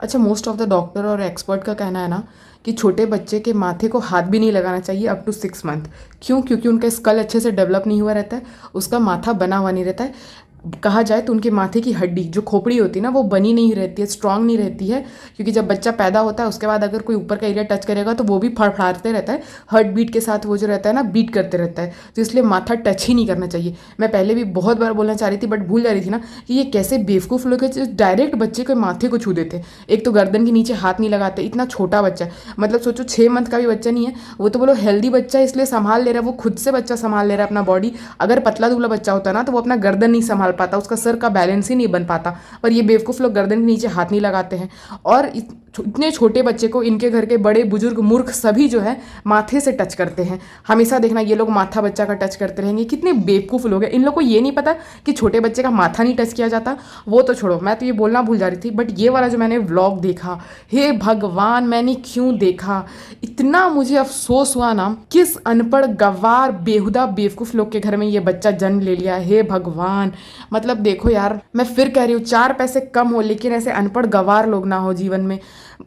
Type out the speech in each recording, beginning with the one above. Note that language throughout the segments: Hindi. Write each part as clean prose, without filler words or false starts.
अच्छा, मोस्ट ऑफ द डॉक्टर और एक्सपर्ट का कहना है ना कि छोटे बच्चे के माथे को हाथ भी नहीं लगाना चाहिए अप टू 6 मंथ। क्यों? क्योंकि उनका स्कल अच्छे से डेवलप नहीं हुआ रहता है, उसका माथा बना हुआ नहीं रहता है। कहा जाए तो उनके माथे की हड्डी जो खोपड़ी होती है ना, वो बनी नहीं रहती है, स्ट्रांग नहीं रहती है। क्योंकि जब बच्चा पैदा होता है उसके बाद अगर कोई ऊपर का एरिया टच करेगा तो वो भी फड़फड़ाते रहता है, हार्ट बीट के साथ वो जो रहता है ना, बीट करते रहता है। तो इसलिए माथा टच ही नहीं करना चाहिए। मैं पहले भी बहुत बार बोलना चाह रही थी बट भूल जा रही थी ना कि ये कैसे बेवकूफ़ लोग हैं जो डायरेक्ट बच्चे के माथे को छू देते हैं। एक तो गर्दन के नीचे हाथ नहीं लगाते, इतना छोटा बच्चा है, मतलब सोचो 6 मंथ का भी बच्चा नहीं है, वो तो बोलो हेल्दी बच्चा है इसलिए संभाल ले रहा है, वो खुद से बच्चा संभाल ले रहा है अपना बॉडी। अगर पतला दुबला बच्चा होता ना तो वो अपना गर्दन नहीं संभाल पाता, उसका सर का बैलेंस ही नहीं बन पाता। पर ये बेवकूफ़ लोग गर्दन के नीचे हाथ नहीं लगाते हैं। और इतने छोटे बच्चे को इनके घर के बड़े बुजुर्ग मूर्ख सभी जो है माथे से टच करते हैं। हमेशा देखना ये लोग माथा बच्चा का टच करते रहेंगे। कितने बेवकूफ़ लोग हैं, इन लोग को ये नहीं पता कि छोटे बच्चे का माथा नहीं टच किया जाता। वो तो छोड़ो, मैं तो ये बोलना भूल जा रही थी, बट ये वाला जो मैंने व्लॉग देखा, हे भगवान मैंने क्यों देखा, इतना मुझे अफसोस हुआ ना। किस अनपढ़ गवार बेहुदा बेवकूफ़ लोग के घर में ये बच्चा जन्म ले लिया, हे भगवान। मतलब देखो यार, मैं फिर कह रही हूँ 4 पैसे कम हो लेकिन ऐसे अनपढ़ गवार लोग ना हो जीवन में।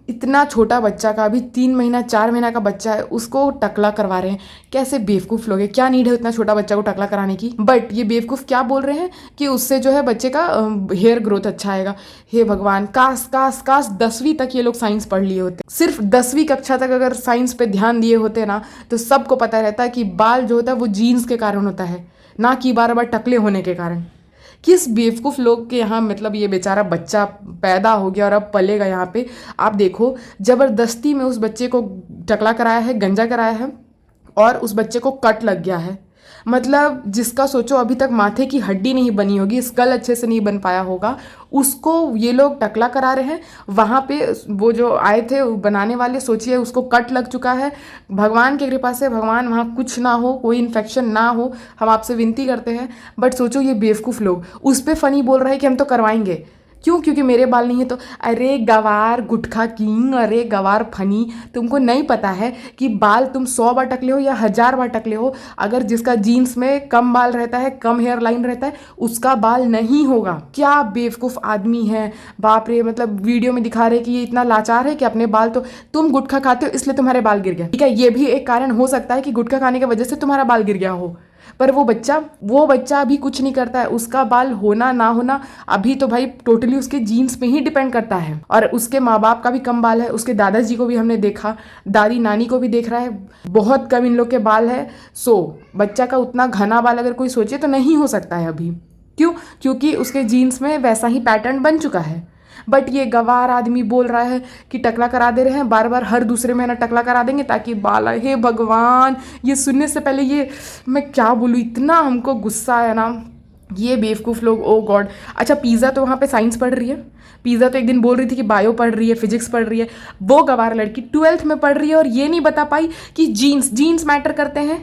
इतना छोटा बच्चा का, अभी 3 महीना 4 महीना का बच्चा है, उसको टकला करवा रहे हैं। कैसे बेवकूफ़ लोग हैं, क्या नीड है इतना छोटा बच्चा को टकला कराने की। बट ये बेवकूफ़ क्या बोल रहे हैं कि उससे जो है बच्चे का हेयर ग्रोथ अच्छा आएगा। हे भगवान, काश काश काश 10वीं तक ये लोग साइंस पढ़ लिए होते। सिर्फ 10वीं कक्षा तक अगर साइंस पे ध्यान दिए होते ना तो सबको पता रहता है कि बाल जो होता है वो जीन्स के कारण होता है, ना कि बार बार टकले होने के कारण। किस बेवकूफ़ लोग के यहाँ मतलब ये बेचारा बच्चा पैदा हो गया और अब पलेगा यहाँ पे। आप देखो, ज़बरदस्ती में उस बच्चे को टकला कराया है, गंजा कराया है और उस बच्चे को कट लग गया है। मतलब जिसका सोचो अभी तक माथे की हड्डी नहीं बनी होगी, स्कल अच्छे से नहीं बन पाया होगा, उसको ये लोग टकला करा रहे हैं। वहाँ पे वो जो आए थे बनाने वाले, सोचिए उसको कट लग चुका है। भगवान की कृपा से भगवान वहाँ कुछ ना हो, कोई इन्फेक्शन ना हो, हम आपसे विनती करते हैं। बट सोचो ये बेवकूफ़ लोग उस पर फ़नी बोल रहे हैं कि हम तो करवाएंगे। क्यों? क्योंकि मेरे बाल नहीं है तो। अरे गवार गुटखा किंग, अरे गवार फनी, तुमको नहीं पता है कि बाल तुम 100 बार टकले हो या 1000 बार टकले हो, अगर जिसका जीन्स में कम बाल रहता है, कम हेयर लाइन रहता है, उसका बाल नहीं होगा। क्या बेवकूफ़ आदमी है, बाप रे। मतलब वीडियो में दिखा रहे कि ये इतना लाचार है कि अपने बाल, तो तुम गुटखा खाते हो इसलिए तुम्हारे बाल गिर गए, ठीक है, ये भी एक कारण हो सकता है कि गुटखा खाने की वजह से तुम्हारा बाल गिर गया हो। पर वो बच्चा अभी कुछ नहीं करता है, उसका बाल होना ना होना अभी तो भाई टोटली उसके जीन्स पे ही डिपेंड करता है। और उसके माँ बाप का भी कम बाल है, उसके दादाजी को भी हमने देखा, दादी नानी को भी देख रहा है, बहुत कम इन लोग के बाल है। सो बच्चा का उतना घना बाल अगर कोई सोचे तो नहीं हो सकता है अभी। क्यों? क्योंकि उसके जीन्स में वैसा ही पैटर्न बन चुका है। बट ये गवार आदमी बोल रहा है कि टकला करा दे रहे हैं, बार बार हर दूसरे महीना टकला करा देंगे ताकि बाल आए। हे भगवान, ये सुनने से पहले ये मैं क्या बोलूँ, इतना हमको गुस्सा आया ना। ये बेवकूफ़ लोग, ओ गॉड। अच्छा, पिज़्ज़ा तो वहाँ पे साइंस पढ़ रही है, पिज़्ज़ा तो एक दिन बोल रही थी कि बायो पढ़ रही है, फिजिक्स पढ़ रही है। वो गवार लड़की 12th में पढ़ रही है और ये नहीं बता पाई कि जीन्स जीन्स मैटर करते हैं।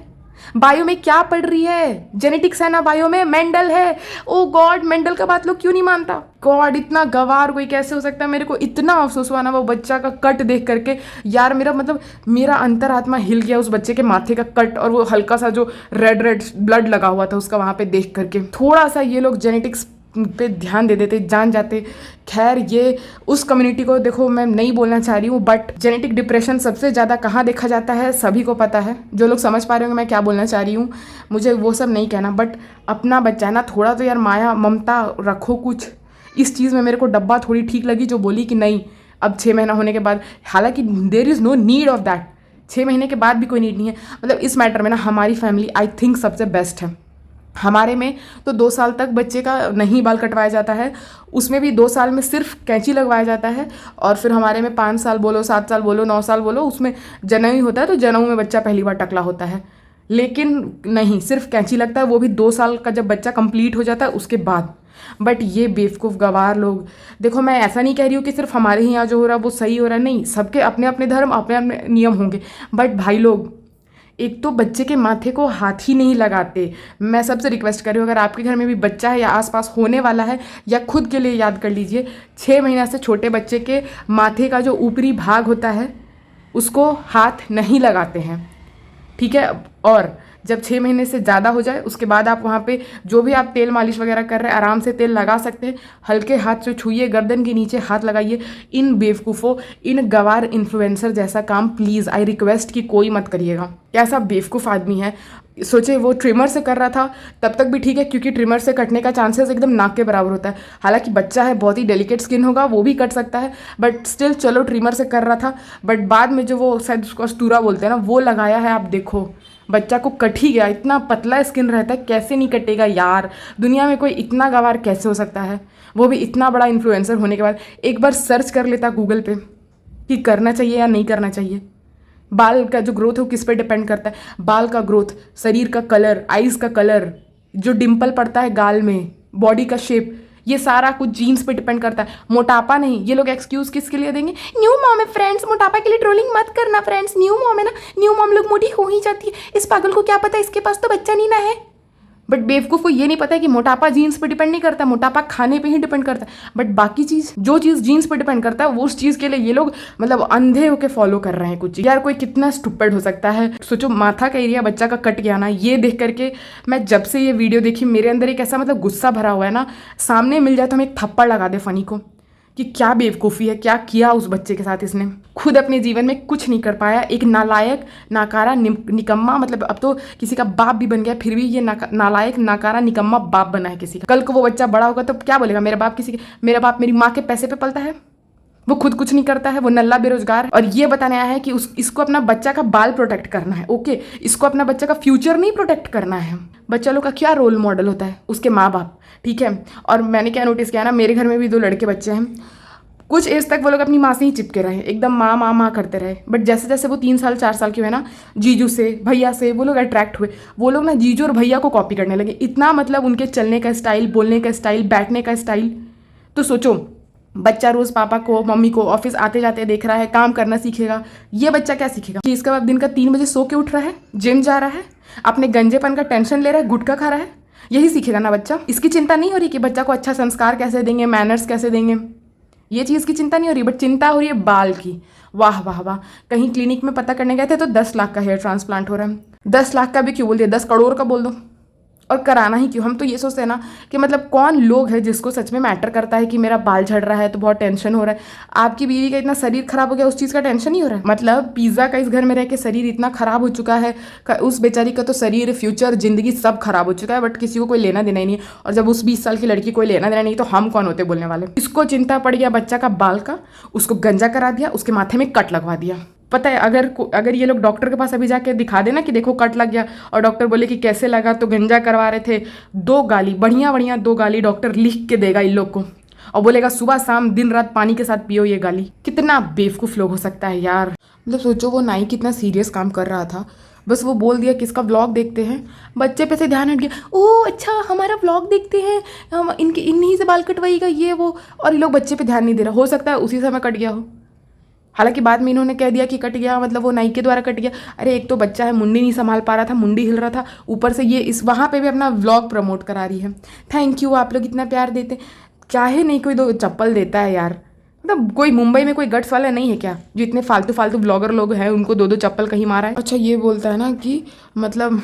बायो में क्या पढ़ रही है? जेनेटिक्स है ना बायो में, मेंडल है। ओ गॉड, मेंडल का बात लोग क्यों नहीं मानता? गॉड, इतना गवार कोई कैसे हो सकता है। मेरे को इतना अफसोस हुआ ना वो बच्चा का कट देख करके। यार मेरा मतलब मेरा अंतरात्मा हिल गया उस बच्चे के माथे का कट और वो हल्का सा जो रेड रेड ब्लड लगा हुआ था उसका वहाँ पे देख करके। थोड़ा सा ये लोग जेनेटिक्स पे ध्यान दे देते, जान जाते। खैर, ये उस कम्युनिटी को देखो, मैं नहीं बोलना चाह रही हूँ, बट जेनेटिक डिप्रेशन सबसे ज़्यादा कहाँ देखा जाता है सभी को पता है। जो लोग समझ पा रहे होंगे मैं क्या बोलना चाह रही हूँ, मुझे वो सब नहीं कहना। बट अपना बच्चा है ना, थोड़ा तो यार माया ममता रखो कुछ। इस चीज़ में मेरे को डब्बा थोड़ी ठीक लगी जो बोली कि नहीं अब 6 महीना होने के बाद, हालांकि there is no need of that, 6 महीने के बाद भी कोई नीड नहीं है। मतलब इस मैटर में ना हमारी फैमिली आई थिंक सबसे बेस्ट है। हमारे में तो 2 साल तक बच्चे का नहीं बाल कटवाया जाता है, उसमें भी 2 साल में सिर्फ कैंची लगवाया जाता है। और फिर हमारे में 5 साल बोलो, 7 साल बोलो, 9 साल बोलो, उसमें जनेऊ ही होता है, तो जनेऊ में बच्चा पहली बार टकला होता है। लेकिन नहीं, सिर्फ कैंची लगता है, वो भी 2 साल का जब बच्चा कंप्लीट हो जाता है उसके बाद। बट ये बेवकूफ़ गवार लोग, देखो मैं ऐसा नहीं कह रही हूँ कि सिर्फ हमारे ही यहाँ जो हो रहा है वो सही हो रहा है, नहीं, सबके अपने अपने धर्म, अपने अपने नियम होंगे। बट भाई लोग, एक तो बच्चे के माथे को हाथ ही नहीं लगाते। मैं सबसे रिक्वेस्ट कर रही हूँ, अगर आपके घर में भी बच्चा है या आसपास होने वाला है, या खुद के लिए याद कर लीजिए, 6 महीना से छोटे बच्चे के माथे का जो ऊपरी भाग होता है उसको हाथ नहीं लगाते हैं, ठीक है। और जब 6 महीने से ज़्यादा हो जाए उसके बाद आप वहाँ पे जो भी आप तेल मालिश वगैरह कर रहे हैं आराम से तेल लगा सकते हैं। हल्के हाथ से छूइए, गर्दन के नीचे हाथ लगाइए। इन बेवकूफ़ों, इन गवार इन्फ्लुएंसर जैसा काम प्लीज़ आई रिक्वेस्ट कि कोई मत करिएगा। कैसा बेवकूफ़ आदमी है। सोचे वो ट्रिमर से कर रहा था तब तक भी ठीक है, क्योंकि ट्रिमर से कटने का चांसेस एकदम नाक के बराबर होता है। हालांकि बच्चा है, बहुत ही डेलिकेट स्किन होगा, वो भी कट सकता है, बट स्टिल चलो ट्रिमर से कर रहा था। बट बाद में जो वो शायद उसको अस्तूरा बोलते हैं ना, वो लगाया है। आप देखो बच्चा को कट ही गया। इतना पतला स्किन रहता है, कैसे नहीं कटेगा यार। दुनिया में कोई इतना गवार कैसे हो सकता है, वो भी इतना बड़ा इन्फ्लुएंसर होने के बाद। एक बार सर्च कर लेता गूगल पे कि करना चाहिए या नहीं करना चाहिए। बाल का जो ग्रोथ है वो किस पे डिपेंड करता है? बाल का ग्रोथ, शरीर का कलर, आईज का कलर, जो डिम्पल पड़ता है गाल में, बॉडी का शेप, ये सारा कुछ जीन्स पे डिपेंड करता है। मोटापा नहीं। ये लोग एक्सक्यूज किसके लिए देंगे? न्यू मॉम है फ्रेंड्स, मोटापा के लिए ट्रोलिंग मत करना फ्रेंड्स, न्यू मॉम है ना, न्यू मॉम लोग मोटी हो ही जाती है। इस पागल को क्या पता, इसके पास तो बच्चा नहीं ना है। बट बेवकूफ़ को ये नहीं पता है कि मोटापा जीन्स पे डिपेंड नहीं करता, मोटापा खाने पे ही डिपेंड करता है। बट बाकी चीज़, जो चीज़ जीन्स पे डिपेंड करता है, वो उस चीज़ के लिए ये लोग मतलब अंधे होके फॉलो कर रहे हैं कुछ चीज़। यार कोई कितना स्टूपिड हो सकता है। सोचो माथा का एरिया बच्चा का कट गया ना, ये देख करके मैं जब से ये वीडियो देखी मेरे अंदर एक ऐसा मतलब गुस्सा भरा हुआ है ना, सामने मिल जाए तो हम एक थप्पड़ लगा दे फनी को कि क्या बेवकूफ़ी है, क्या किया उस बच्चे के साथ इसने। खुद अपने जीवन में कुछ नहीं कर पाया, एक नालायक, नाकारा, निकम्मा, मतलब अब तो किसी का बाप भी बन गया, फिर भी ये नालायक, नाकारा, निकम्मा बाप बना है किसी का। कल को वो बच्चा बड़ा होगा तो क्या बोलेगा, मेरा बाप मेरी माँ के पैसे पे पलता है, वो खुद कुछ नहीं करता है, वो नल्ला बेरोजगार है। और ये बताने आया है कि इसको अपना बच्चा का बाल प्रोटेक्ट करना है। ओके, इसको अपना बच्चा का फ्यूचर नहीं प्रोटेक्ट करना है। बच्चा लोग का क्या रोल मॉडल होता है? उसके माँ बाप, ठीक है। और मैंने क्या नोटिस किया ना, मेरे घर में भी 2 लड़के बच्चे हैं। कुछ एज तक वो लोग अपनी माँ से ही चिपके रहे, एकदम माँ माँ माँ करते रहे। बट जैसे जैसे वो 3 साल 4 साल के हुए ना, जीजू से, भैया से वो लोग अट्रैक्ट हुए। वो लोग ना जीजू और भैया को कॉपी करने लगे। इतना मतलब उनके चलने का स्टाइल, बोलने का स्टाइल, बैठने का स्टाइल। तो सोचो, बच्चा रोज़ पापा को, मम्मी को ऑफिस आते जाते देख रहा है, काम करना सीखेगा। ये बच्चा क्या सीखेगा कि इसका बाप दिन का 3 बजे सो के उठ रहा है, जिम जा रहा है, अपने गंजेपन का टेंशन ले रहा है, गुटखा खा रहा है। यही सीखेगा ना बच्चा। इसकी चिंता नहीं हो रही कि बच्चा को अच्छा संस्कार कैसे देंगे, मैनर्स कैसे देंगे, ये चीज़ की चिंता नहीं हो रही। बट चिंता हो रही है बाल की। वाह वाह वाह। कहीं क्लिनिक में पता करने गए थे तो 10 लाख का हेयर ट्रांसप्लांट हो रहा है। 10 लाख का भी क्यों बोल दिया, 10 करोड़ का बोल दो। और कराना ही क्यों? हम तो ये सोचते हैं ना कि मतलब कौन लोग है जिसको सच में मैटर करता है कि मेरा बाल झड़ रहा है तो बहुत टेंशन हो रहा है। आपकी बीवी का इतना शरीर खराब हो गया, उस चीज़ का टेंशन नहीं हो रहा है? मतलब पिज़्ज़ा का इस घर में रह के शरीर इतना खराब हो चुका है, उस बेचारी का तो शरीर, फ्यूचर, जिंदगी सब खराब हो चुका है। बट किसी को कोई लेना देना ही नहीं। और जब उस 20 साल की लड़की कोई लेना देना नहीं तो हम कौन होते बोलने वाले? इसको चिंता पड़ गया बच्चा का बाल का, उसको गंजा करा दिया, उसके माथे में कट लगवा दिया। पता है अगर ये लोग डॉक्टर के पास अभी जाके दिखा देना कि देखो कट लग गया, और डॉक्टर बोले कि कैसे लगा, तो गंजा करवा रहे थे, 2 गाली, बढ़िया बढ़िया 2 गाली डॉक्टर लिख के देगा इन लोग को, और बोलेगा सुबह शाम दिन रात पानी के साथ पियो ये गाली। कितना बेवकूफ़ लोग हो सकता है यार। मतलब सोचो वो नाई कितना सीरियस काम कर रहा था, बस वो बोल दिया कि इसका व्लॉग देखते हैं, बच्चे पे से ध्यान हट गया। ओह अच्छा, हमारा व्लॉग देखते हैं, हम इन्हीं से बाल कटवाइएगा ये वो, और ये लोग बच्चे पे ध्यान नहीं दे रहा। हो सकता है उसी समय कट गया हो। हालांकि बाद में इन्होंने कह दिया कि कट गया, मतलब वो नाई के द्वारा कट गया। अरे एक तो बच्चा है, मुंडी नहीं संभाल पा रहा था, मुंडी हिल रहा था, ऊपर से ये इस वहाँ पे भी अपना व्लॉग प्रमोट करा रही है। थैंक यू, आप लोग इतना प्यार देते। चाहे नहीं कोई 2 चप्पल देता है यार। मतलब कोई मुंबई में कोई गट्स वाला नहीं है क्या जो इतने फालतू फालतू ब्लॉगर लोग हैं उनको 2 चप्पल कहीं मारा है? अच्छा ये बोलता है ना कि मतलब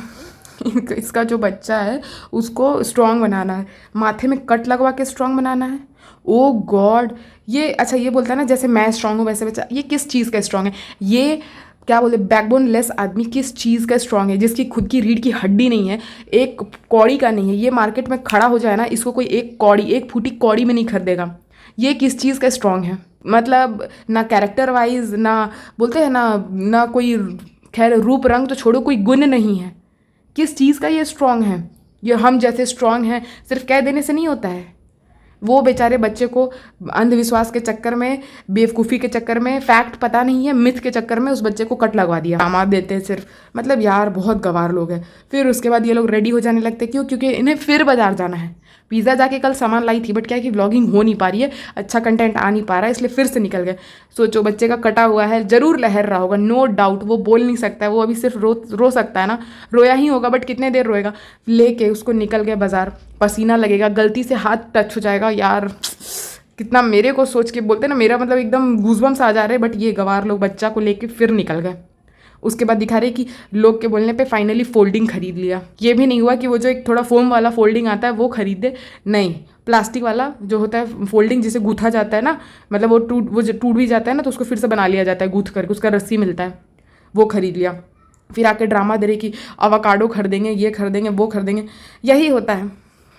इसका जो बच्चा है उसको स्ट्रांग बनाना है, माथे में कट लगवा के स्ट्रांग बनाना है। ओ गॉड, ये अच्छा ये बोलता है ना जैसे मैं स्ट्रांग हूँ वैसे बच्चा। ये किस चीज़ का स्ट्रांग है? ये क्या बोलते, बैकबोन लेस आदमी किस चीज़ का स्ट्रांग है? जिसकी खुद की रीढ़ की हड्डी नहीं है, एक कौड़ी का नहीं है। ये मार्केट में खड़ा हो जाए ना, इसको कोई एक फूटी कौड़ी में नहीं खरीदेगा। ये किस चीज़ का स्ट्रांग है? मतलब ना कैरेक्टर वाइज, ना बोलते हैं ना कोई, खैर रूप रंग तो छोड़ो, कोई गुण नहीं है। किस चीज़ का ये स्ट्रांग है? ये हम जैसे स्ट्रांग हैं सिर्फ कह देने से नहीं होता है। वो बेचारे बच्चे को अंधविश्वास के चक्कर में, बेवकूफ़ी के चक्कर में, फैक्ट पता नहीं है, मिथ के चक्कर में उस बच्चे को कट लगवा दिया। दामाद देते हैं सिर्फ। मतलब यार बहुत गवार लोग हैं। फिर उसके बाद ये लोग रेडी हो जाने लगते, क्यों? क्योंकि इन्हें फिर बाजार जाना है। पिज़्ज़ा जाके कल सामान लाई थी, बट क्या है कि व्लॉगिंग हो नहीं पा रही है, अच्छा कंटेंट आ नहीं पा रहा है, इसलिए फिर से निकल गए। सोचो बच्चे का कटा हुआ है, जरूर लहर रहा होगा, नो डाउट। वो बोल नहीं सकता है, वो अभी सिर्फ रो सकता है ना, रोया ही होगा, बट कितने देर रोएगा। लेके उसको निकल गए बाजार, पसीना लगेगा, गलती से हाथ टच हो जाएगा यार। कितना मेरे को सोच के बोलते ना, मेरा मतलब एकदम गूज़बम्स आ जा रहे। बट ये गवार लोग बच्चा को लेके फिर निकल गए। उसके बाद दिखा रहे कि लोग के बोलने पे फाइनली फोल्डिंग खरीद लिया। ये भी नहीं हुआ कि वो जो एक थोड़ा फोम वाला फोल्डिंग आता है वो खरीदे, नहीं, प्लास्टिक वाला जो होता है फोल्डिंग जिसे गूथा जाता है ना, मतलब वो टूट भी जाता है ना तो उसको फिर से बना लिया जाता है गूथ करके, उसका रस्सी मिलता है, वो खरीद लिया। फिर आके ड्रामा दे रहे कि अवाकाडो खरीदेंगे, ये खरीदेंगे, वो खरीदेंगे। यही होता है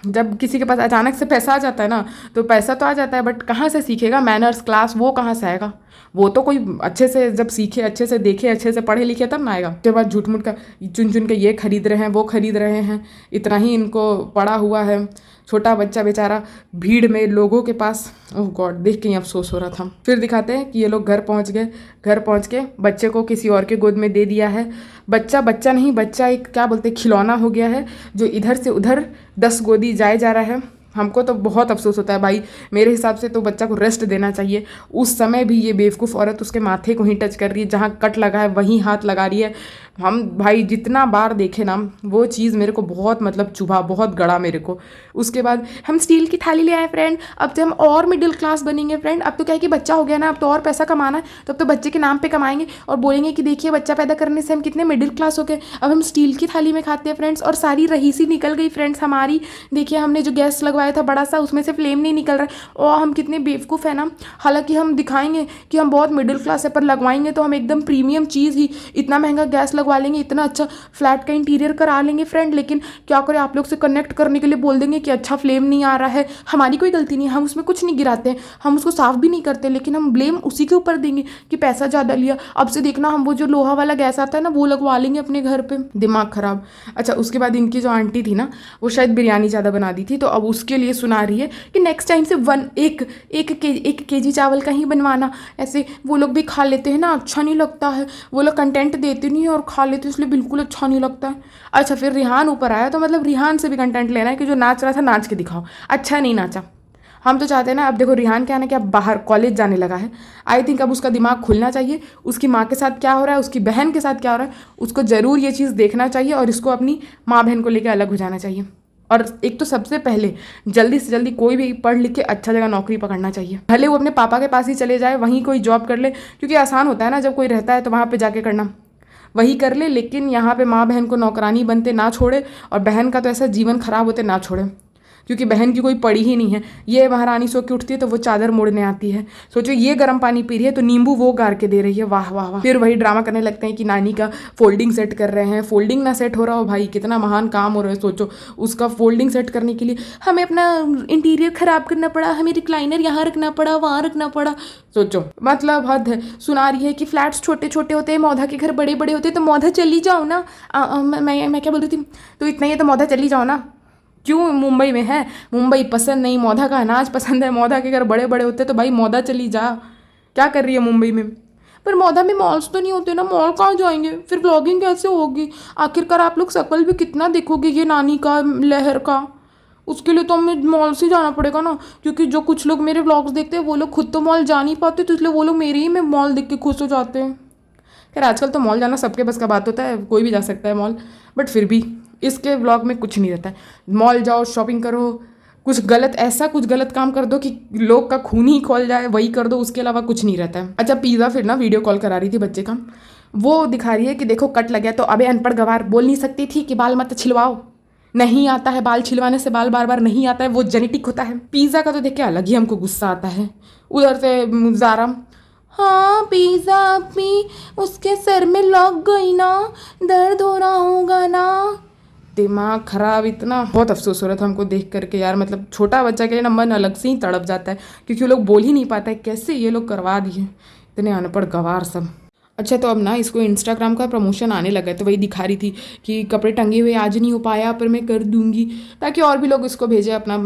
जब किसी के पास अचानक से पैसा आ जाता है ना, तो पैसा तो आ जाता है बट कहाँ से सीखेगा मैनर्स क्लास, वो कहाँ से आएगा? वो तो कोई अच्छे से जब सीखे, अच्छे से देखे, अच्छे से पढ़े लिखे तब ना आएगा। उसके बाद झूठ मूठ का चुन चुन के ये खरीद रहे हैं, वो खरीद रहे हैं, इतना ही इनको पड़ा हुआ है। छोटा बच्चा बेचारा भीड़ में लोगों के पास, ओह गॉड, देख के ही अफसोस हो रहा था। फिर दिखाते हैं कि ये लोग घर पहुंच गए, घर पहुंच के बच्चे को किसी और के गोद में दे दिया है। बच्चा बच्चा नहीं, बच्चा एक क्या बोलते हैं खिलौना हो गया है, जो इधर से उधर 10 गोदी जाए जा रहा है। हमको तो बहुत अफसोस होता है भाई, मेरे हिसाब से तो बच्चा को रेस्ट देना चाहिए। उस समय भी ये बेवकूफ़ औरत उसके माथे को ही टच कर रही है, जहाँ कट लगा है वहीं हाथ लगा रही है। हम भाई जितना बार देखे ना वो चीज़ मेरे को बहुत मतलब चुभा, बहुत गड़ा मेरे को। उसके बाद हम स्टील की थाली ले आए फ्रेंड, अब तो हम और मिडिल क्लास बनेंगे फ्रेंड। अब तो क्या है कि बच्चा हो गया ना, अब तो और पैसा कमाना है, तो अब तो बच्चे के नाम पे कमाएंगे और बोलेंगे कि देखिए बच्चा पैदा करने से हम कितने मिडिल क्लास हो गए, अब हम स्टील की थाली में खाते हैं फ्रेंड्स। और सारी रहीसी निकल गई फ्रेंड्स हमारी। देखिए हमने जो गैस लगवाया था बड़ा सा, उसमें से फ्लेम नहीं निकल रहा है, और हम कितने बेवकूफ़ है ना। हालांकि हम दिखाएंगे कि हम बहुत मिडिल क्लास है, पर लगवाएंगे तो हम एकदम प्रीमियम चीज़ ही, इतना महंगा गैस लगवा लेंगे, इतना अच्छा फ्लैट का इंटीरियर करा लेंगे फ्रेंड। लेकिन क्या करें, आप लोग से कनेक्ट करने के लिए बोल देंगे कि अच्छा फ्लेम नहीं आ रहा है। हमारी कोई गलती नहीं है, हम उसमें कुछ नहीं गिराते हैं, हम उसको साफ भी नहीं करते, लेकिन हम ब्लेम उसी के ऊपर देंगे कि पैसा ज़्यादा लिया। अब से देखना हम वो जो लोहा वाला गैस आता है ना वो लगवा लेंगे अपने घर पे। दिमाग खराब। अच्छा उसके बाद इनकी जो आंटी थी ना, वो शायद बिरयानी ज़्यादा बना दी थी, तो अब उसके लिए सुना रही है कि नेक्स्ट टाइम से एक केजी चावल का ही बनवाना। ऐसे वो लोग भी खा लेते हैं ना, अच्छा नहीं लगता है, वो लोग कंटेंट देते नहीं है और खा लेते, इसलिए बिल्कुल अच्छा नहीं लगता है। अच्छा फिर रिहान ऊपर आया, तो मतलब रिहान से भी कंटेंट लेना है कि जो नाच रहा था नाच के दिखाओ, अच्छा नहीं नाचा। हम तो चाहते हैं ना, अब देखो रिहान क्या है ना कि अब बाहर कॉलेज जाने लगा है, आई थिंक अब उसका दिमाग खुलना चाहिए। उसकी माँ के साथ क्या हो रहा है, उसकी बहन के साथ क्या हो रहा है, उसको ज़रूर ये चीज़ देखना चाहिए और इसको अपनी माँ बहन को लेकर अलग हो जाना चाहिए। और एक तो सबसे पहले जल्दी से जल्दी कोई भी पढ़ लिख के अच्छा जगह नौकरी पकड़ना चाहिए, भले वो अपने पापा के पास ही चले जाए, वहीं कोई जॉब कर ले, क्योंकि आसान होता है ना जब कोई रहता है तो वहाँ पे जाके करना, वही कर ले। लेकिन यहाँ पे माँ बहन को नौकरानी बनते ना छोड़े, और बहन का तो ऐसा जीवन खराब होते ना छोड़े, क्योंकि बहन की कोई पड़ी ही नहीं है। ये महारानी सो के उठती है तो वो चादर मोड़ने आती है, सोचो ये गर्म पानी पी रही है तो नींबू वो गार के दे रही है, वाह वाह वाह। फिर वही ड्रामा करने लगते हैं कि नानी का फोल्डिंग सेट कर रहे हैं, फोल्डिंग ना सेट हो रहा हो भाई, कितना महान काम हो रहा है। सोचो उसका फोल्डिंग सेट करने के लिए हमें अपना इंटीरियर खराब करना पड़ा, हमें रिक्लाइनर यहाँ रखना पड़ा, वहाँ रखना पड़ा। सोचो मतलब हद है। सुना रही है कि फ्लैट्स छोटे छोटे होते हैं, मौधा के घर बड़े बड़े होते हैं, तो मौधा चली जाओ ना। मैं क्या बोल रही थी, तो इतना ही है तो मौधा चली जाओ ना। क्यों मुंबई में है, मुंबई पसंद नहीं, मौधा का अनाज पसंद है, मौधा के घर बड़े बड़े होते तो भाई मौधा चली जा, क्या कर रही है मुंबई में। पर मौधा में मॉल्स तो नहीं होते ना, मॉल कहाँ जाएंगे, फिर व्लॉगिंग कैसे होगी। आखिरकार आप लोग शकल भी कितना देखोगे ये नानी का, लहर का, उसके लिए तो हमें मॉल से जाना पड़ेगा ना। क्योंकि जो कुछ लोग मेरे व्लॉग्स देखते हैं वो लोग खुद तो मॉल जा नहीं पाते, तो इसलिए वो लोग मेरे ही में मॉल देख के खुश हो जाते हैं। खैर आजकल तो मॉल जाना सबके बस का बात होता है, कोई भी जा सकता है मॉल, बट फिर भी इसके व्लॉग में कुछ नहीं रहता है। मॉल जाओ, शॉपिंग करो, कुछ गलत, ऐसा कुछ गलत काम कर दो कि लोग का खून ही खोल जाए, वही कर दो, उसके अलावा कुछ नहीं रहता है। अच्छा पिज़्ज़ा फिर ना वीडियो कॉल करा रही थी बच्चे का, वो दिखा रही है कि देखो कट लग गया, तो अबे अनपढ़ गवार बोल नहीं सकती थी कि बाल मत छिलवाओ, नहीं आता है बाल छिलवाने से, बाल बार बार नहीं आता है, वो जेनेटिक होता है। पिज़्ज़ा का तो देख के अलग ही हमको गुस्सा आता है। उधर से ज़ारा, हाँ पिज़्ज़ा अपनी उसके सर में लग गई ना, दर्द हो रहा होगा ना। दिमाग खराब, इतना बहुत अफसोस हो रहा था हमको देख करके यार। मतलब छोटा बच्चा के लिए ना मन अलग से ही तड़प जाता है, क्योंकि वो लोग बोल ही नहीं पाता है, कैसे ये लोग करवा दिए, इतने अनपढ़ गवार सब। अच्छा तो अब ना इसको इंस्टाग्राम का प्रमोशन आने लगा है, तो वही दिखा रही थी कि कपड़े टंगे हुए आज नहीं हो पाया पर मैं कर दूंगी, ताकि और भी लोग इसको भेजें अपना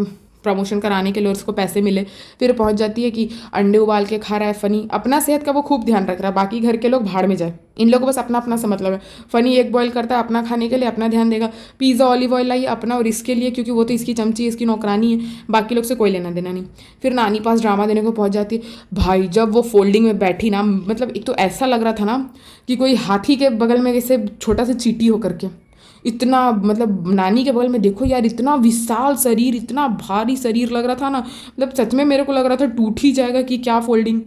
प्रमोशन कराने के लिए और उसको पैसे मिले। फिर पहुंच जाती है कि अंडे उबाल के खा रहा है फ़नी, अपना सेहत का वो खूब ध्यान रख रहा है, बाकी घर के लोग भाड़ में जाए, इन लोगों को बस अपना अपना सा मतलब है। फ़नी एग बॉयल करता है अपना खाने के लिए, अपना ध्यान देगा। पिज़्ज़ा ऑलिव ऑयल लाई अपना और इसके लिए, क्योंकि वो तो इसकी चमची, इसकी नौकरानी है, बाकी लोग से कोई लेना देना नहीं। फिर नानी पास ड्रामा देने को पहुँच जाती है। भाई जब वो फोल्डिंग में बैठी ना, मतलब एक तो ऐसा लग रहा था ना कि कोई हाथी के बगल में जैसे छोटा सा चींटी हो करके, इतना मतलब नानी के बगल में देखो यार, इतना विशाल शरीर, इतना भारी शरीर लग रहा था ना, मतलब सच में मेरे को लग रहा था टूट ही जाएगा कि क्या फोल्डिंग।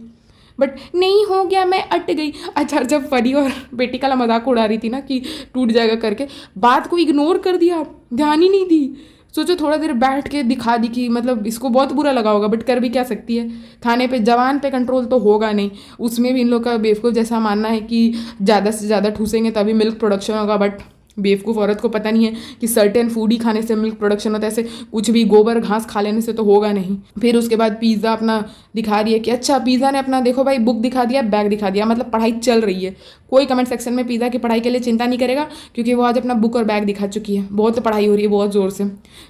बट नहीं हो गया, मैं अट गई। अच्छा, जब फनी और बेटी का मजाक उड़ा रही थी ना कि टूट जाएगा करके, बात को इग्नोर कर दिया, ध्यान ही नहीं दी। सोचो थोड़ा देर बैठ के दिखा दी कि मतलब इसको बहुत बुरा लगा होगा, बट कर भी क्या सकती है। खाने पे जवान पे कंट्रोल तो होगा नहीं, उसमें भी इन लोग का बेवकूफ़ जैसा मानना है कि ज़्यादा से ज़्यादा ठूसेंगे तभी मिल्क प्रोडक्शन होगा। बट बेवकूफ़ औरत को पता नहीं है कि सर्टेन फूड ही खाने से मिल्क प्रोडक्शन होता है, ऐसे कुछ भी गोबर घास खा लेने से तो होगा नहीं। फिर उसके बाद पिज़्ज़ा अपना दिखा रही है कि अच्छा पिज़्ज़ा ने अपना देखो भाई बुक दिखा दिया, बैग दिखा दिया, मतलब पढ़ाई चल रही है। कोई कमेंट सेक्शन में पिज़्ज़ा की पढ़ाई के लिए चिंता नहीं करेगा, क्योंकि वो आज अपना बुक और बैग दिखा चुकी है। बहुत पढ़ाई हो रही है, बहुत ज़ोर से।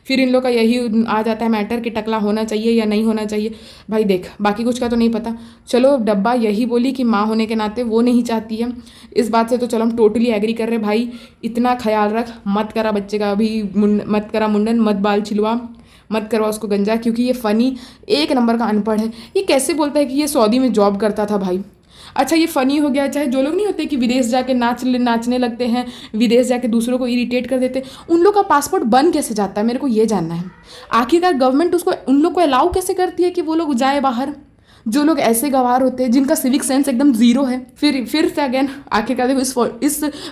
फिर इन लोग का यही आ जाता है मैटर कि टकला होना चाहिए या नहीं होना चाहिए। भाई देख, बाकी कुछ का तो नहीं पता, चलो डब्बा यही बोली कि माँ होने के नाते वो नहीं चाहती है इस बात से, तो चलो हम टोटली एग्री कर रहे भाई। इतना ख्याल रख, मत करा बच्चे का अभी मत करा मुंडन, मत बाल छिलवा, मत करवा उसको गंजा, क्योंकि ये फ़नी एक नंबर का अनपढ़ है। ये कैसे बोलता है कि ये सऊदी में जॉब करता था भाई। अच्छा, ये फ़नी हो गया। चाहे जो लोग नहीं होते कि विदेश जाके नाचने लगते हैं, विदेश जाके दूसरों को इरिटेट कर देते, उन लोग का पासपोर्ट बन कैसे जाता है, मेरे को ये जानना है। आखिरकार गवर्नमेंट उसको उन लोग को अलाउ कैसे करती है कि वो लोग जाए बाहर। जो लोग ऐसे गवार होते हैं जिनका सिविक सेंस एकदम ज़ीरो है। फिर से अगेन आखिरकार देखो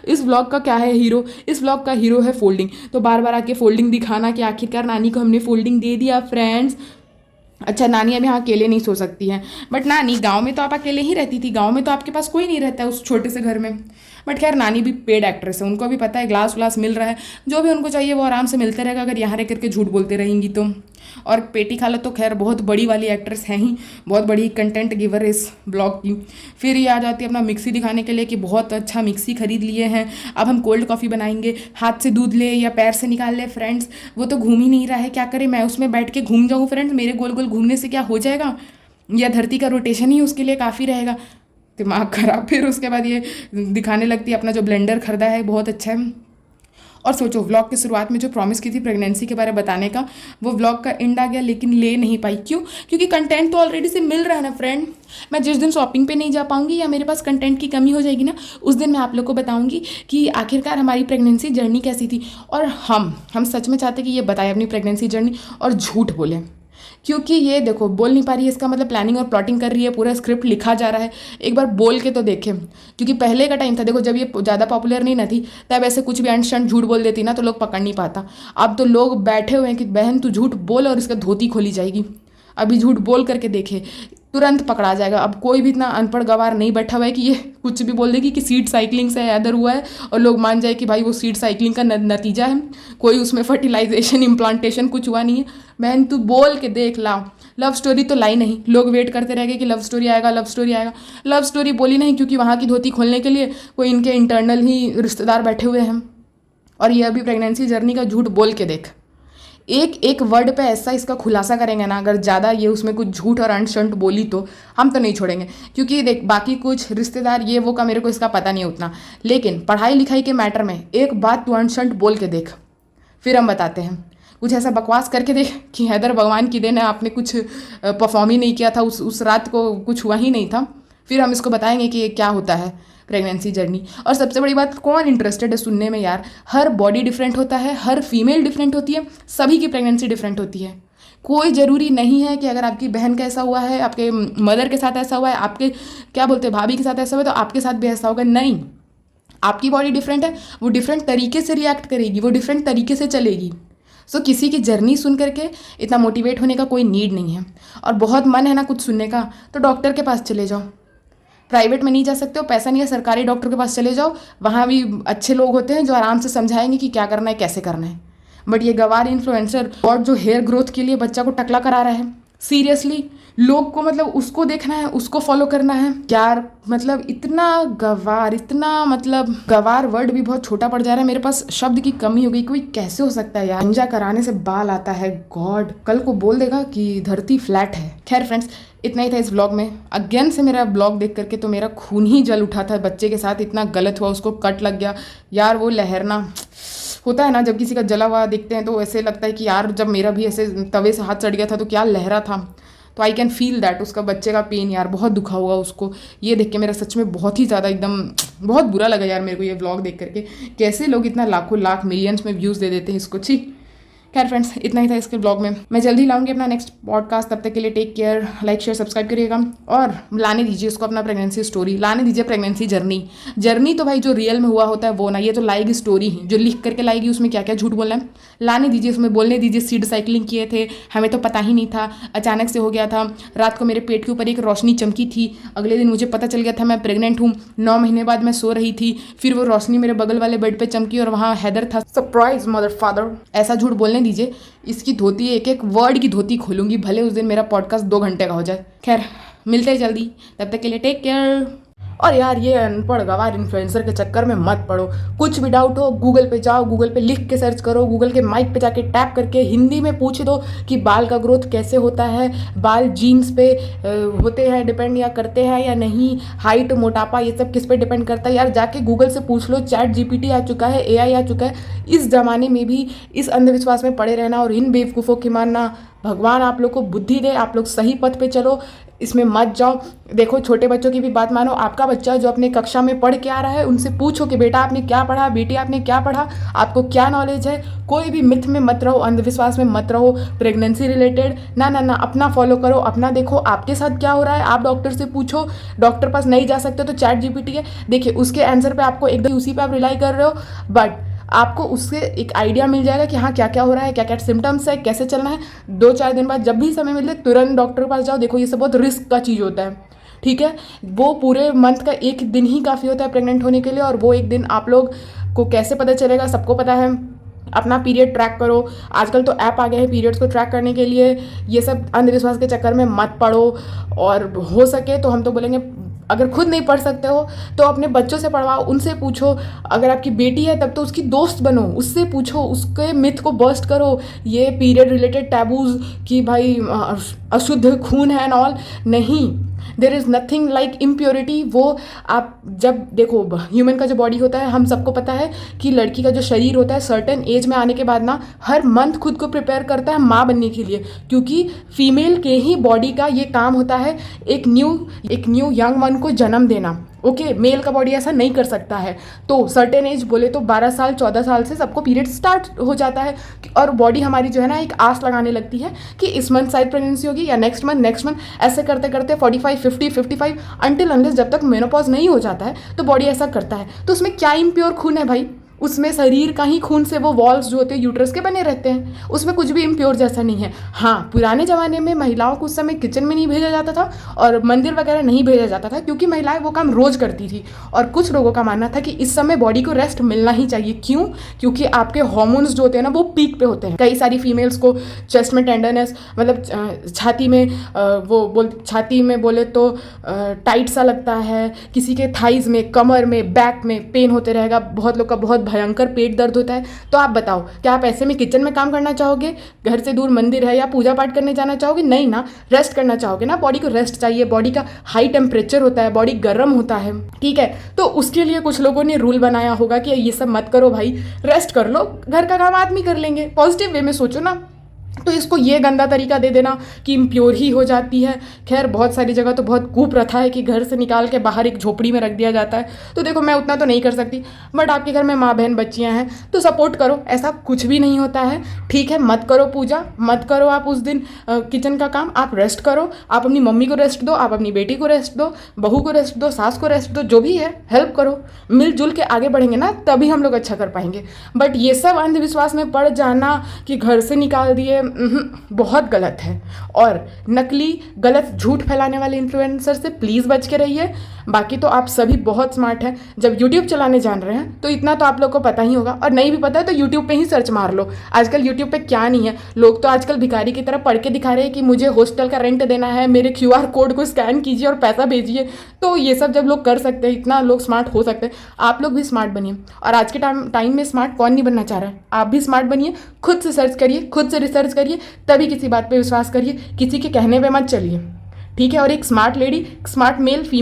इस व्लॉग का क्या है हीरो, इस व्लॉग का हीरो है फोल्डिंग। तो बार बार आके फोल्डिंग दिखाना कि आखिरकार नानी को हमने फोल्डिंग दे दिया फ्रेंड्स। अच्छा, नानी अब यहाँ अकेले नहीं सो सकती हैं, बट नानी गांव में तो आप अकेले ही रहती थी, गांव में तो आपके पास कोई नहीं रहता है उस छोटे से घर में। बट खैर, नानी भी पेड एक्ट्रेस है, उनको भी पता है ग्लास व्लास मिल रहा है, जो भी उनको चाहिए वो आराम से मिलते रहेगा अगर यहाँ रह करके झूठ बोलते रहेंगी तो। और पेटी खाला तो खैर बहुत बड़ी वाली एक्ट्रेस हैं ही, बहुत बड़ी कंटेंट गिवर है इस ब्लॉग की। फिर ये आ जाती है अपना मिक्सी दिखाने के लिए कि बहुत अच्छा मिक्सी खरीद लिए हैं, अब हम कोल्ड कॉफ़ी बनाएंगे, हाथ से दूध ले या पैर से निकाल ले फ्रेंड्स, वो तो घूम ही नहीं रहा है, क्या करें, मैं उसमें बैठ के घूम जाऊँ फ्रेंड्स, मेरे गोल गोल घूमने से क्या हो जाएगा, या धरती का रोटेशन ही उसके लिए काफ़ी रहेगा। दिमाग खराब। फिर उसके बाद ये दिखाने लगती है अपना जो ब्लेंडर खरीदा है बहुत अच्छा है। और सोचो, व्लॉग की शुरुआत में जो प्रॉमिस की थी प्रेगनेंसी के बारे में बताने का, वो व्लॉग का एंड आ गया, लेकिन ले नहीं पाई। क्यों? क्योंकि कंटेंट तो ऑलरेडी से मिल रहा है ना फ्रेंड। मैं जिस दिन शॉपिंग पे नहीं जा पाऊंगी या मेरे पास कंटेंट की कमी हो जाएगी ना, उस दिन मैं आप लोग को बताऊंगी कि आखिरकार हमारी प्रेगनेंसी जर्नी कैसी थी। और हम सच में चाहते कि ये बताए अपनी प्रेगनेंसी जर्नी और झूठ बोलें, क्योंकि ये देखो बोल नहीं पा रही है, इसका मतलब प्लानिंग और प्लॉटिंग कर रही है, पूरा स्क्रिप्ट लिखा जा रहा है। एक बार बोल के तो देखें, क्योंकि पहले का टाइम था, देखो जब ये ज़्यादा पॉपुलर नहीं ना थी, तब ऐसे कुछ भी अंट शंट झूठ बोल देती ना तो लोग पकड़ नहीं पाता। अब तो लोग बैठे हुए हैं कि बहन तू झूठ बोल और इसका धोती खोली जाएगी। अभी झूठ बोल करके देखे, तुरंत पकड़ा जाएगा। अब कोई भी इतना अनपढ़ गवार नहीं बैठा हुआ है कि ये कुछ भी बोल देगी कि सीड साइकिलिंग से अदर हुआ है और लोग मान जाए कि भाई वो सीड साइकिलिंग का नतीजा है, कोई उसमें फर्टिलाइजेशन इम्प्लांटेशन कुछ हुआ नहीं है। बहन तू बोल के देख ला। लव स्टोरी तो लाई नहीं, लोग वेट करते रह गए कि लव स्टोरी आएगा, लव स्टोरी आएगा। लव स्टोरी बोली नहीं, क्योंकि वहाँ की धोती खोलने के लिए कोई इनके इंटरनल ही रिश्तेदार बैठे हुए हैं। और ये अभी प्रेगनेंसी जर्नी का झूठ बोल के देख, एक एक वर्ड पे ऐसा इसका खुलासा करेंगे ना, अगर ज़्यादा ये उसमें कुछ झूठ और अंट बोली तो हम तो नहीं छोड़ेंगे। क्योंकि देख, बाकी कुछ रिश्तेदार ये वो का मेरे को इसका पता नहीं उतना, लेकिन पढ़ाई लिखाई के मैटर में एक बात तू अंट बोल के देख, फिर हम बताते हैं। कुछ ऐसा बकवास करके देख कि हैदर भगवान की देन है, आपने कुछ परफॉर्म ही नहीं किया था, उस रात को कुछ हुआ ही नहीं था, फिर हम इसको बताएंगे कि ये क्या होता है प्रेगनेंसी जर्नी। और सबसे बड़ी बात, कौन इंटरेस्टेड है सुनने में यार। हर बॉडी डिफरेंट होता है, हर फीमेल डिफरेंट होती है, सभी की प्रेगनेंसी डिफरेंट होती है। कोई ज़रूरी नहीं है कि अगर आपकी बहन का ऐसा हुआ है, आपके मदर के साथ ऐसा हुआ है, आपके क्या बोलते हैं भाभी के साथ ऐसा हुआ है, तो आपके साथ भी ऐसा होगा। नहीं, आपकी बॉडी डिफरेंट है, वो डिफरेंट तरीके से रिएक्ट करेगी, वो डिफरेंट तरीके से चलेगी। सो किसी की जर्नी सुन करके इतना मोटिवेट होने का कोई नीड नहीं है। और बहुत मन है ना कुछ सुनने का, तो डॉक्टर के पास चले जाओ। प्राइवेट में नहीं जा सकते हो, पैसा नहीं है, सरकारी डॉक्टर के पास चले जाओ, वहाँ भी अच्छे लोग होते हैं जो आराम से समझाएंगे कि क्या करना है, कैसे करना है। बट ये गवार इन्फ्लुएंसर और जो हेयर ग्रोथ के लिए बच्चा को टकला करा रहा है, सीरियसली लोग को मतलब उसको देखना है, उसको फॉलो करना है यार। मतलब इतना गवार, इतना मतलब गवार वर्ड भी बहुत छोटा पड़ जा रहा है, मेरे पास शब्द की कमी हो गई। कोई कैसे हो सकता है यार, गंजा कराने से बाल आता है, गॉड कल को बोल देगा कि धरती फ्लैट है। खैर फ्रेंड्स, इतना ही था इस ब्लॉग में। अगेन से मेरा ब्लॉग देख करके तो मेरा खून ही जल उठा था। बच्चे के साथ इतना गलत हुआ, उसको कट लग गया यार। वो लहरना होता है ना, जब किसी का जला हुआ देखते हैं तो ऐसे लगता है कि यार जब मेरा भी ऐसे तवे से हाथ चढ़ गया था तो क्या लहरा था। तो आई कैन फील दैट, उसका बच्चे का पेन यार, बहुत दुखा हुआ उसको। ये देख के मेरा सच में बहुत ही ज़्यादा एकदम बहुत बुरा लगा यार मेरे को ये व्लॉग देख करके। कैसे लोग इतना लाखों लाख मिलियंस में व्यूज़ दे देते हैं इसको, छी खैर फ्रेंड्स, इतना ही था इसके ब्लॉग में। मैं जल्दी लाऊंगी अपना नेक्स्ट पॉडकास्ट, तब तक के लिए take care, like share subscribe करिएगा और लाने दीजिए उसको अपना प्रेगनेंसी स्टोरी, लाने दीजिए प्रेगनेंसी जर्नी तो भाई जो रियल में हुआ होता है वो ना, ये तो लाएगी स्टोरी जो लिख करके लाएगी, उसमें क्या क्या झूठ बोलना है, लाने दीजिए, उसमें बोलने दीजिए सीड साइकिलिंग किए थे, हमें तो पता ही नहीं था, अचानक से हो गया था, रात को मेरे पेट के ऊपर एक रोशनी चमकी थी, अगले दिन मुझे पता चल गया था मैं प्रेग्नेंट हूँ, 9 महीने बाद मैं सो रही थी, फिर वो रोशनी मेरे बगल वाले बेड पे चमकी और वहाँ हैदर था, सरप्राइज मदर फादर। ऐसा झूठ बोलने दीजिए, इसकी धोती एक एक वर्ड की धोती खोलूंगी, भले उस दिन मेरा पॉडकास्ट 2 घंटे का हो जाए। खैर मिलते हैं जल्दी, तब तक के लिए टेक केयर। और यार ये अनपढ़ गवार इन्फ्लुएंसर के चक्कर में मत पड़ो, कुछ भी डाउट हो गूगल पे जाओ, गूगल पे लिख के सर्च करो, गूगल के माइक पे जाके टैप करके हिंदी में पूछ दो कि बाल का ग्रोथ कैसे होता है, बाल जीन्स पे होते हैं डिपेंड या करते हैं या नहीं, हाइट मोटापा ये सब किस पे डिपेंड करता है, यार जाके गूगल से पूछ लो, चैट जीपीटी आ चुका है, एआई आ चुका है। इस ज़माने में भी इस अंधविश्वास में पड़े रहना और इन बेवकूफ़ों की मानना, भगवान आप लोग को बुद्धि दे, आप लोग सही पथ पे चलो, इसमें मत जाओ। देखो छोटे बच्चों की भी बात मानो, आपका बच्चा जो अपने कक्षा में पढ़ के आ रहा है उनसे पूछो कि बेटा आपने क्या पढ़ा, बेटी आपने क्या पढ़ा, आपको क्या नॉलेज है। कोई भी मिथ में मत रहो, अंधविश्वास में मत रहो, प्रेगनेंसी रिलेटेड ना ना ना, अपना फॉलो करो, अपना देखो आपके साथ क्या हो रहा है, आप डॉक्टर से पूछो, डॉक्टर पास नहीं जा सकते तो चैट जीपीटी है, देखिए उसके आंसर पे आपको एकदम उसी पे आप रिलाई कर रहे हो, बट आपको उससे एक आइडिया मिल जाएगा कि हाँ क्या क्या हो रहा है, क्या क्या सिम्टम्स है, कैसे चलना है। 2-4 दिन बाद जब भी समय मिले तुरंत डॉक्टर के पास जाओ। देखो ये सब बहुत रिस्क का चीज़ होता है, ठीक है, वो पूरे मंथ का एक दिन ही काफ़ी होता है प्रेग्नेंट होने के लिए, और वो एक दिन आप लोग को कैसे पता चलेगा, सबको पता है। अपना पीरियड ट्रैक करो, आजकल तो ऐप आ गए हैं पीरियड्स को ट्रैक करने के लिए। ये सब अंधविश्वास के चक्कर में मत पड़ो, और हो सके तो हम तो बोलेंगे अगर खुद नहीं पढ़ सकते हो तो अपने बच्चों से पढ़वाओ, उनसे पूछो। अगर आपकी बेटी है तब तो उसकी दोस्त बनो, उससे पूछो, उसके मिथ को बर्स्ट करो। ये पीरियड रिलेटेड टैबूज कि भाई अशुद्ध खून है एंड ऑल, नहीं, there is nothing like impurity. वो आप जब देखो ह्यूमन का जो बॉडी होता है, हम सबको पता है कि लड़की का जो शरीर होता है सर्टेन एज में आने के बाद ना हर मंथ खुद को प्रिपेयर करता है माँ बनने के लिए, क्योंकि फीमेल के ही बॉडी का ये काम होता है एक न्यू यंग वन को जन्म देना। ओके, मेल का बॉडी ऐसा नहीं कर सकता है। तो सर्टेन एज बोले तो 12 साल 14 साल से सबको पीरियड स्टार्ट हो जाता है, और बॉडी हमारी जो है ना एक आस लगाने लगती है कि इस मंथ शायद प्रेगनेंसी होगी या नेक्स्ट मंथ, ऐसे करते करते 45 50 55 अनटिल अनलेस जब तक मेनोपॉज नहीं हो जाता है तो बॉडी ऐसा करता है। तो उसमें क्या इम्प्योर खून है भाई, उसमें शरीर का ही खून से वो वॉल्स जो होते हैं यूट्रस के बने रहते हैं, उसमें कुछ भी इम्प्योर जैसा नहीं है। हाँ, पुराने ज़माने में महिलाओं को उस समय किचन में नहीं भेजा जाता था और मंदिर वगैरह नहीं भेजा जाता था, क्योंकि महिलाएं वो काम रोज़ करती थी। और कुछ लोगों का मानना था कि इस समय बॉडी को रेस्ट मिलना ही चाहिए। क्यों? क्योंकि आपके हार्मोन्स जो होते हैं ना वो पीक पे होते हैं। कई सारी फीमेल्स को चेस्ट में टेंडरनेस, मतलब छाती में बोले तो टाइट सा लगता है, किसी के थाइज में, कमर में, बैक में पेन होते रहेगा, बहुत लोग का बहुत भयंकर पेट दर्द होता है। तो आप बताओ, क्या आप ऐसे में किचन में काम करना चाहोगे? घर से दूर मंदिर है या पूजा पाठ करने जाना चाहोगे? नहीं ना, रेस्ट करना चाहोगे ना। बॉडी को रेस्ट चाहिए, बॉडी का हाई टेम्परेचर होता है, बॉडी गर्म होता है, ठीक है। तो उसके लिए कुछ लोगों ने रूल बनाया होगा कि ये सब मत करो भाई, रेस्ट कर लो, घर का काम आदमी कर लेंगे। पॉजिटिव वे में सोचो ना। तो इसको ये गंदा तरीका दे देना कि इम्प्योर ही हो जाती है। खैर बहुत सारी जगह तो बहुत कुप्रथा है कि घर से निकाल के बाहर एक झोपड़ी में रख दिया जाता है। तो देखो मैं उतना तो नहीं कर सकती, बट आपके घर में माँ बहन बच्चियाँ हैं तो सपोर्ट करो, ऐसा कुछ भी नहीं होता है, ठीक है। मत करो पूजा, मत करो आप उस दिन किचन का काम, आप रेस्ट करो। आप अपनी मम्मी को रेस्ट दो, आप अपनी बेटी को रेस्ट दो, बहू को रेस्ट दो, सास को रेस्ट दो, जो भी है हेल्प करो। मिलजुल के आगे बढ़ेंगे ना तभी हम लोग अच्छा कर पाएंगे। बट ये सब अंधविश्वास में पड़ जाना कि घर से निकाल दिए, बहुत गलत है। और नकली गलत झूठ फैलाने वाले इन्फ्लुएंसर से प्लीज़ बच के रहिए। बाकी तो आप सभी बहुत स्मार्ट हैं, जब यूट्यूब चलाने जान रहे हैं तो इतना तो आप लोग को पता ही होगा, और नहीं भी पता है तो यूट्यूब पे ही सर्च मार लो। आजकल यूट्यूब पे क्या नहीं है, लोग तो आजकल भिखारी की तरह पढ़ के दिखा रहे हैं कि मुझे हॉस्टल का रेंट देना है, मेरे QR कोड को स्कैन कीजिए और पैसा भेजिए। तो ये सब जब लोग कर सकते हैं, इतना लोग स्मार्ट हो सकते हैं, आप लोग भी स्मार्ट बनिए। और आज के टाइम में स्मार्ट कौन नहीं बनना चाह रहा है, आप भी स्मार्ट बनिए। खुद से सर्च करिए, खुद से रिसर्च करिए, तभी किसी बात पे विश्वास करिए, किसी के कहने पे मत चलिए, ठीक है। और एक smart lady, smart male, female